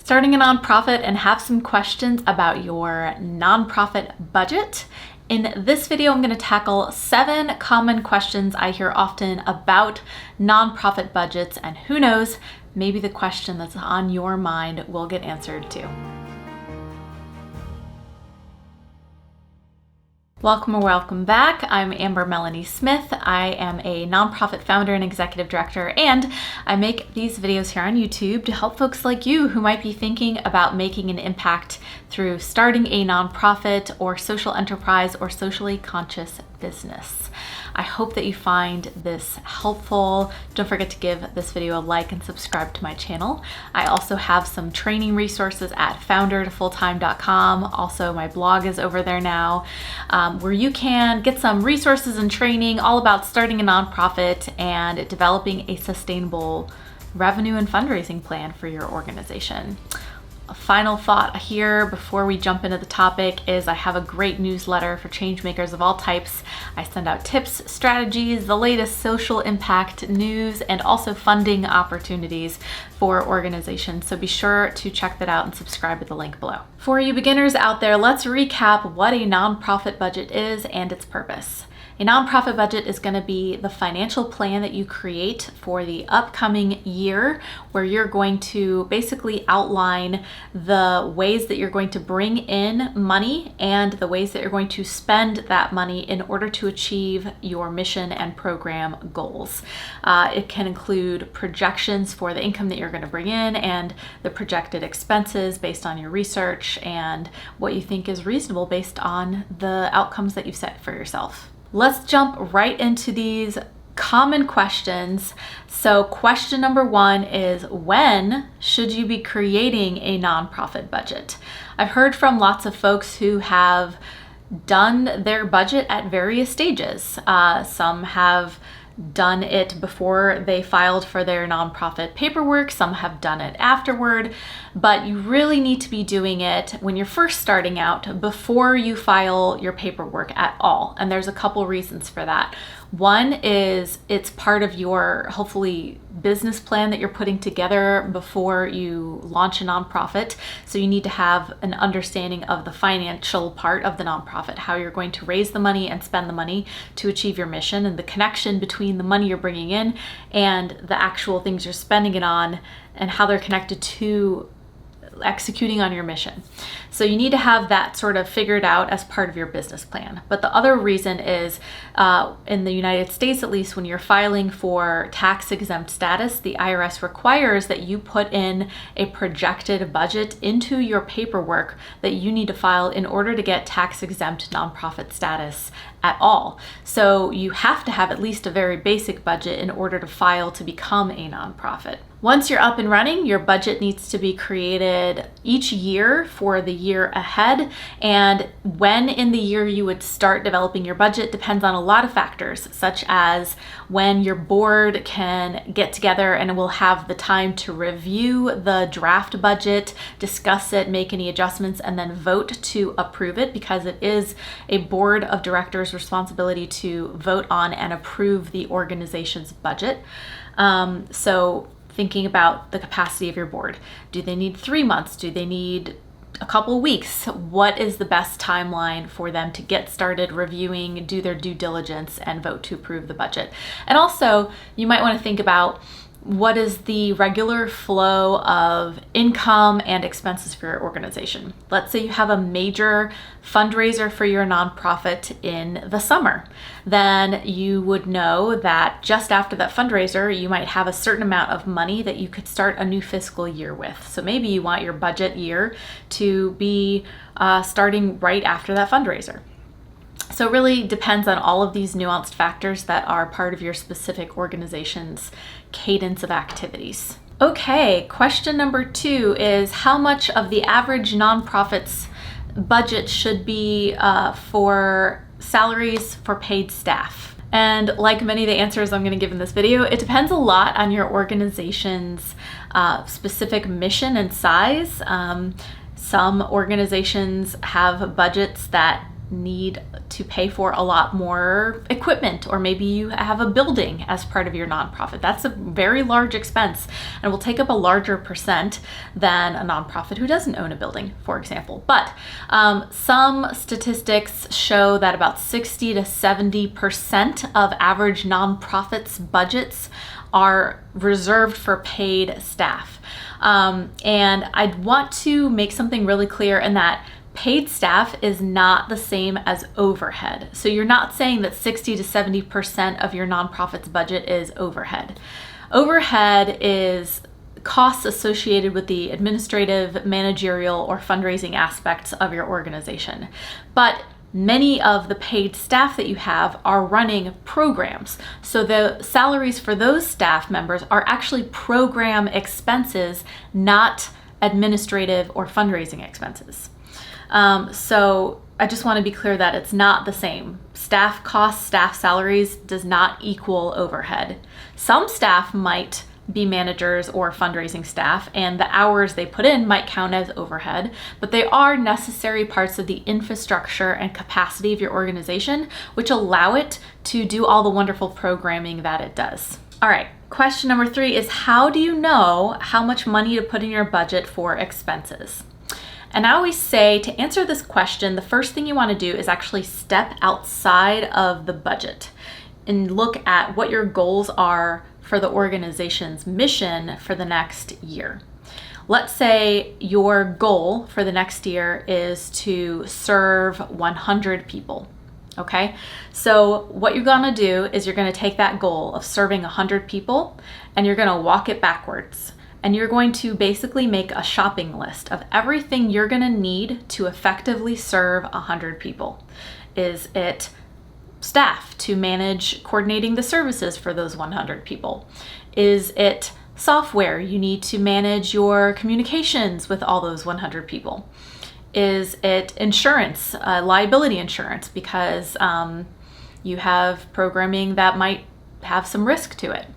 starting a nonprofit and have some questions about your nonprofit budget. In this video, I'm going to tackle 7 common questions I hear often about nonprofit budgets, and who knows, maybe the question that's on your mind will get answered too. Welcome or welcome back. I'm Amber Melanie Smith. I am a nonprofit founder and executive director, and I make these videos here on YouTube to help folks like you who might be thinking about making an impact through starting a nonprofit or social enterprise or socially conscious business. I hope that you find this helpful. Don't forget to give this video a like and subscribe to my channel. I also have some training resources at foundertofulltime.com. Also, my blog is over there now, where you can get some resources and training all about starting a nonprofit and developing a sustainable revenue and fundraising plan for your organization. A final thought here before we jump into the topic is I have a great newsletter for change makers of all types. I send out tips, strategies, the latest social impact news, and also funding opportunities for organizations. So be sure to check that out and subscribe at the link below. For you beginners out there, let's recap what a nonprofit budget is and its purpose. A nonprofit budget is going to be the financial plan that you create for the upcoming year, where you're going to basically outline the ways that you're going to bring in money and the ways that you're going to spend that money in order to achieve your mission and program goals. It can include projections for the income that you're going to bring in and the projected expenses based on your research and what you think is reasonable based on the outcomes that you've set for yourself. Let's jump right into these common questions. So question number 1 is, when should you be creating a nonprofit budget? I've heard from lots of folks who have done their budget at various stages. Some have done it before they filed for their nonprofit paperwork. Some have done it afterward, but you really need to be doing it when you're first starting out before you file your paperwork at all. And there's a couple reasons for that. One is it's part of your, hopefully, business plan that you're putting together before you launch a nonprofit. So you need to have an understanding of the financial part of the nonprofit, how you're going to raise the money and spend the money to achieve your mission, and the connection between the money you're bringing in and the actual things you're spending it on and how they're connected to executing on your mission. So you need to have that sort of figured out as part of your business plan. But the other reason is, in the United States at least, when you're filing for tax exempt status, the IRS requires that you put in a projected budget into your paperwork that you need to file in order to get tax exempt nonprofit status at all. So you have to have at least a very basic budget in order to file to become a nonprofit. Once you're up and running, your budget needs to be created each year for the year ahead. And when in the year you would start developing your budget depends on a lot of factors, such as when your board can get together and will have the time to review the draft budget, discuss it, make any adjustments, and then vote to approve it, because it is a board of directors' responsibility to vote on and approve the organization's budget. So thinking about the capacity of your board. Do they need 3 months? Do they need a couple weeks? What is the best timeline for them to get started reviewing, do their due diligence, and vote to approve the budget? And also, you might want to think about what is the regular flow of income and expenses for your organization. Let's say you have a major fundraiser for your nonprofit in the summer. Then you would know that just after that fundraiser, you might have a certain amount of money that you could start a new fiscal year with. So maybe you want your budget year to be starting right after that fundraiser. So it really depends on all of these nuanced factors that are part of your specific organization's cadence of activities. Okay, question number 2 is, how much of the average nonprofit's budget should be for salaries for paid staff? And like many of the answers I'm going to give in this video, it depends a lot on your organization's specific mission and size. Some organizations have budgets that need to pay for a lot more equipment, or maybe you have a building as part of your nonprofit. That's a very large expense and will take up a larger percent than a nonprofit who doesn't own a building, for example. But some statistics show that about 60 to 70% of average nonprofits' budgets are reserved for paid staff. And I'd want to make something really clear in that paid staff is not the same as overhead. So you're not saying that 60 to 70% of your nonprofit's budget is overhead. Overhead is costs associated with the administrative, managerial, or fundraising aspects of your organization. But many of the paid staff that you have are running programs. So the salaries for those staff members are actually program expenses, not administrative or fundraising expenses. So I just want to be clear that it's not the same. Staff costs, staff salaries does not equal overhead. Some staff might be managers or fundraising staff, and the hours they put in might count as overhead, but they are necessary parts of the infrastructure and capacity of your organization, which allow it to do all the wonderful programming that it does. All right, question number 3 is, how do you know how much money to put in your budget for expenses? And I always say, to answer this question, the first thing you want to do is actually step outside of the budget and look at what your goals are for the organization's mission for the next year. Let's say your goal for the next year is to serve 100 people. Okay, so what you're gonna do is you're gonna take that goal of serving 100 people and you're gonna walk it backwards. And you're going to basically make a shopping list of everything you're gonna need to effectively serve 100 people. Is it staff to manage coordinating the services for those 100 people? Is it software you need to manage your communications with all those 100 people? Is it insurance, liability insurance, because you have programming that might have some risk to it?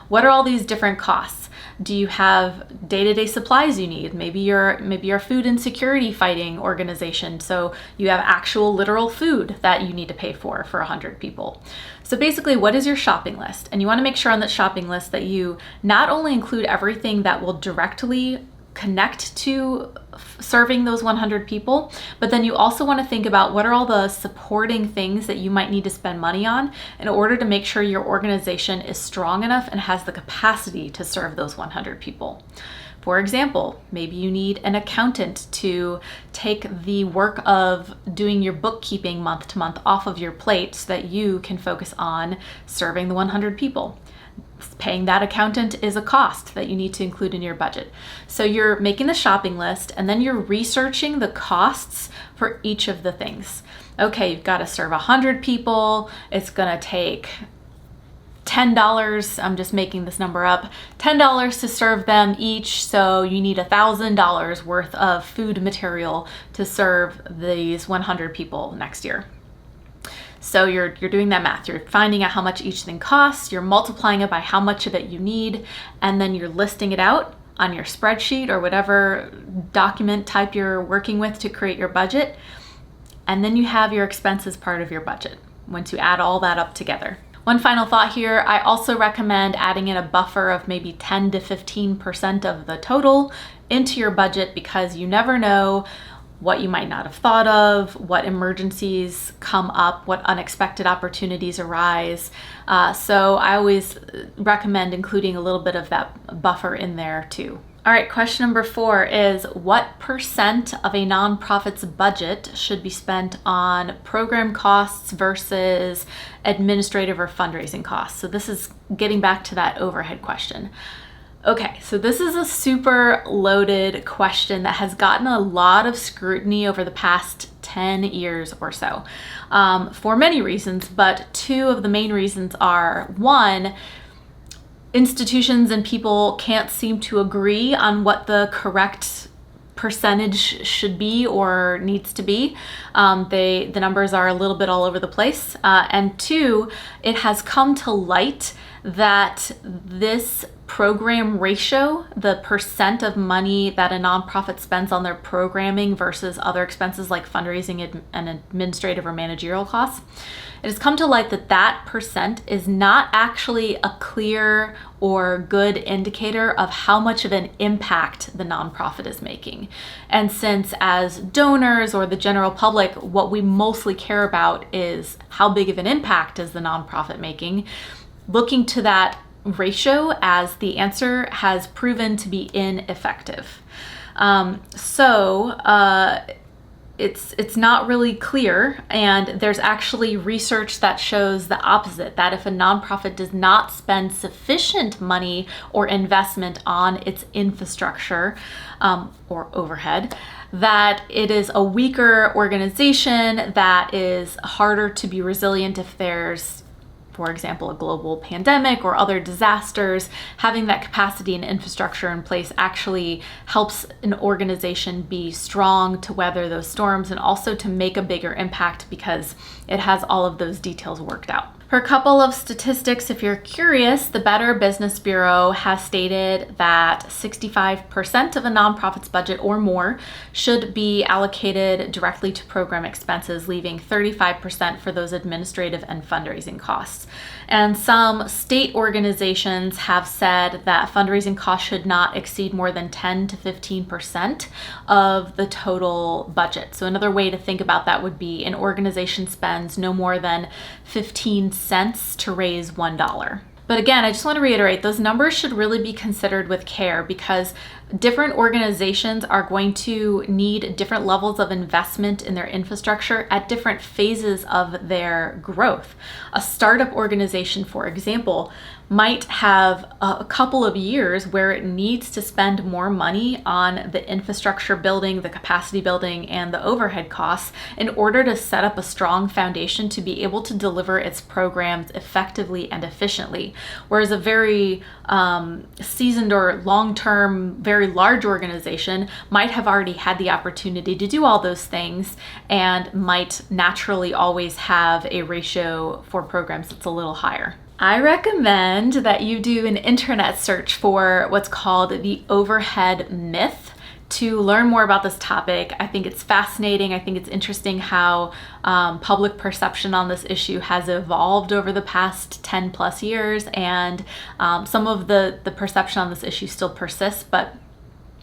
What are all these different costs? Do you have day-to-day supplies you need? Maybe you're a food insecurity fighting organization, so you have actual literal food that you need to pay for 100 people. So basically, what is your shopping list? And you want to make sure on that shopping list that you not only include everything that will directly connect to serving those 100 people, but then you also want to think about what are all the supporting things that you might need to spend money on in order to make sure your organization is strong enough and has the capacity to serve those 100 people. For example, maybe you need an accountant to take the work of doing your bookkeeping month to month off of your plate so that you can focus on serving the 100 people. Paying that accountant is a cost that you need to include in your budget. So you're making the shopping list and then you're researching the costs for each of the things. Okay, you've got to serve 100 people. It's going to take $10, I'm just making this number up, $10 to serve them each. So you need $1,000 worth of food material to serve these 100 people next year. So you're doing that math. You're finding out how much each thing costs, you're multiplying it by how much of it you need, and then you're listing it out on your spreadsheet or whatever document type you're working with to create your budget. And then you have your expenses part of your budget once you add all that up together. One final thought here, I also recommend adding in a buffer of maybe 10 to 15% of the total into your budget, because you never know what you might not have thought of, what emergencies come up, what unexpected opportunities arise. So I always recommend including a little bit of that buffer in there too. All right, question number 4 is, what percent of a nonprofit's budget should be spent on program costs versus administrative or fundraising costs? So this is getting back to that overhead question. Okay, so this is a super loaded question that has gotten a lot of scrutiny over the past 10 years or so, for many reasons, but 2 of the main reasons are, 1, institutions and people can't seem to agree on what the correct percentage should be or needs to be. The numbers are a little bit all over the place. And 2, it has come to light that this program ratio, the percent of money that a nonprofit spends on their programming versus other expenses like fundraising and administrative or managerial costs, it has come to light that that percent is not actually a clear or good indicator of how much of an impact the nonprofit is making. And since as donors or the general public, what we mostly care about is how big of an impact is the nonprofit making, looking to that ratio as the answer has proven to be ineffective. It's not really clear, and there's actually research that shows the opposite, that if a nonprofit does not spend sufficient money or investment on its infrastructure or overhead, that it is a weaker organization that is harder to be resilient if there's, for example, a global pandemic or other disasters. Having that capacity and infrastructure in place actually helps an organization be strong to weather those storms and also to make a bigger impact because it has all of those details worked out. For a couple of statistics, if you're curious, the Better Business Bureau has stated that 65% of a nonprofit's budget or more should be allocated directly to program expenses, leaving 35% for those administrative and fundraising costs. And some state organizations have said that fundraising costs should not exceed more than 10 to 15% of the total budget. So another way to think about that would be an organization spends no more than 15 cents to raise $1. But again, I just want to reiterate, those numbers should really be considered with care because different organizations are going to need different levels of investment in their infrastructure at different phases of their growth. A startup organization, for example, might have a couple of years where it needs to spend more money on the infrastructure building, the capacity building, and the overhead costs in order to set up a strong foundation to be able to deliver its programs effectively and efficiently. Whereas a very seasoned or long-term, very large organization might have already had the opportunity to do all those things and might naturally always have a ratio for programs that's a little higher. I recommend that you do an internet search for what's called the overhead myth to learn more about this topic. I think it's fascinating. I think it's interesting how public perception on this issue has evolved over the past 10 plus years, and some of the perception on this issue still persists, but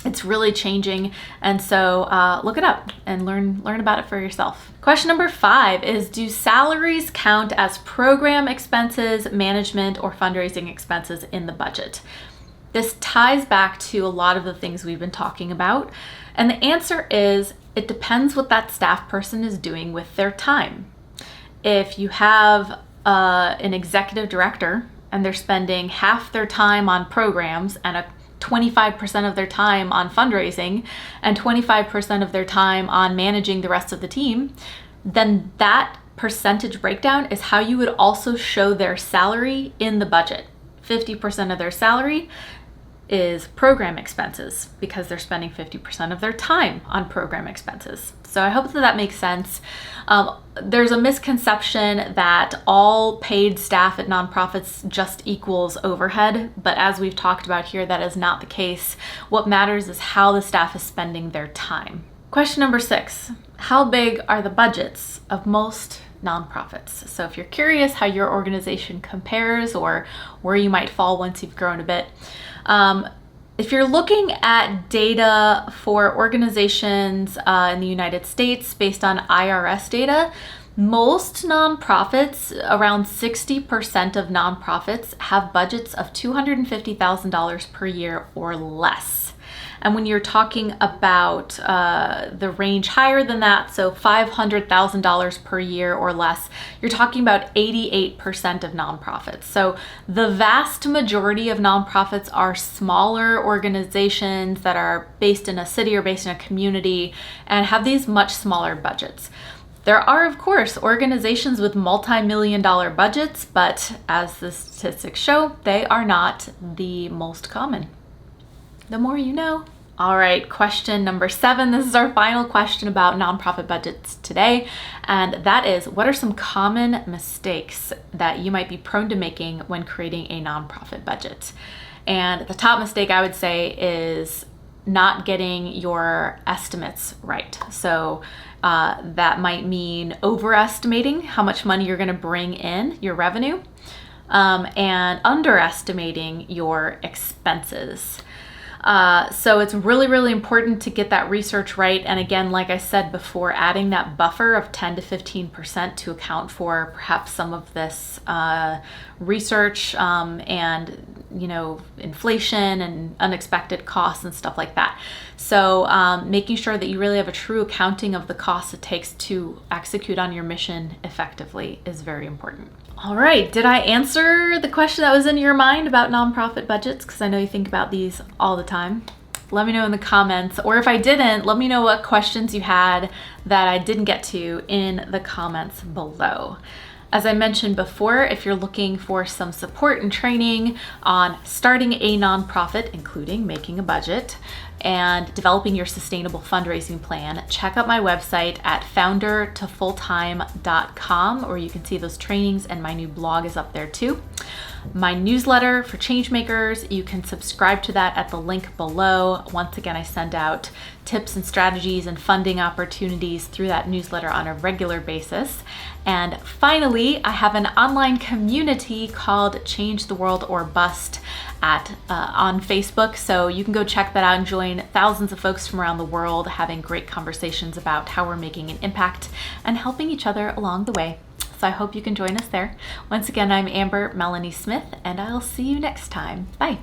it's really changing, and so look it up and learn about it for yourself. Question number 5 is, do salaries count as program expenses, management, or fundraising expenses in the budget? This ties back to a lot of the things we've been talking about, and the answer is it depends what that staff person is doing with their time. If you have an executive director and they're spending half their time on programs and 25% of their time on fundraising and 25% of their time on managing the rest of the team, then that percentage breakdown is how you would also show their salary in the budget. 50% of their salary is program expenses because they're spending 50% of their time on program expenses. So I hope that makes sense. There's a misconception that all paid staff at nonprofits just equals overhead, but as we've talked about here, that is not the case. What matters is how the staff is spending their time. Question number 6, how big are the budgets of most nonprofits? So if you're curious how your organization compares or where you might fall once you've grown a bit, if you're looking at data for organizations in the United States based on IRS data, most nonprofits, around 60% of nonprofits, have budgets of $250,000 per year or less. And when you're talking about the range higher than that, so $500,000 per year or less, you're talking about 88% of nonprofits. So the vast majority of nonprofits are smaller organizations that are based in a city or based in a community and have these much smaller budgets. There are, of course, organizations with multi-million-dollar budgets, but as the statistics show, they are not the most common. The more you know. All right, question number 7. This is our final question about nonprofit budgets today, and that is, what are some common mistakes that you might be prone to making when creating a nonprofit budget? And the top mistake I would say is not getting your estimates right. So that might mean overestimating how much money you're going to bring in, your revenue, and underestimating your expenses. So it's really, really important to get that research right. And again, like I said before, adding that buffer of 10 to 15% to account for perhaps some of this research and inflation and unexpected costs and stuff like that. So making sure that you really have a true accounting of the costs it takes to execute on your mission effectively is very important. All right, did I answer the question that was in your mind about nonprofit budgets? Because I know you think about these all the time. Let me know in the comments, or if I didn't, let me know what questions you had that I didn't get to in the comments below. As I mentioned before, if you're looking for some support and training on starting a nonprofit, including making a budget and developing your sustainable fundraising plan, check out my website at foundertofulltime.com, or you can see those trainings, and my new blog is up there too. My newsletter for changemakers, you can subscribe to that at the link below. Once again, I send out tips and strategies and funding opportunities through that newsletter on a regular basis. And finally, I have an online community called Change the World or Bust on Facebook. So you can go check that out and join thousands of folks from around the world having great conversations about how we're making an impact and helping each other along the way. So I hope you can join us there. Once again, I'm Amber Melanie Smith, and I'll see you next time. Bye.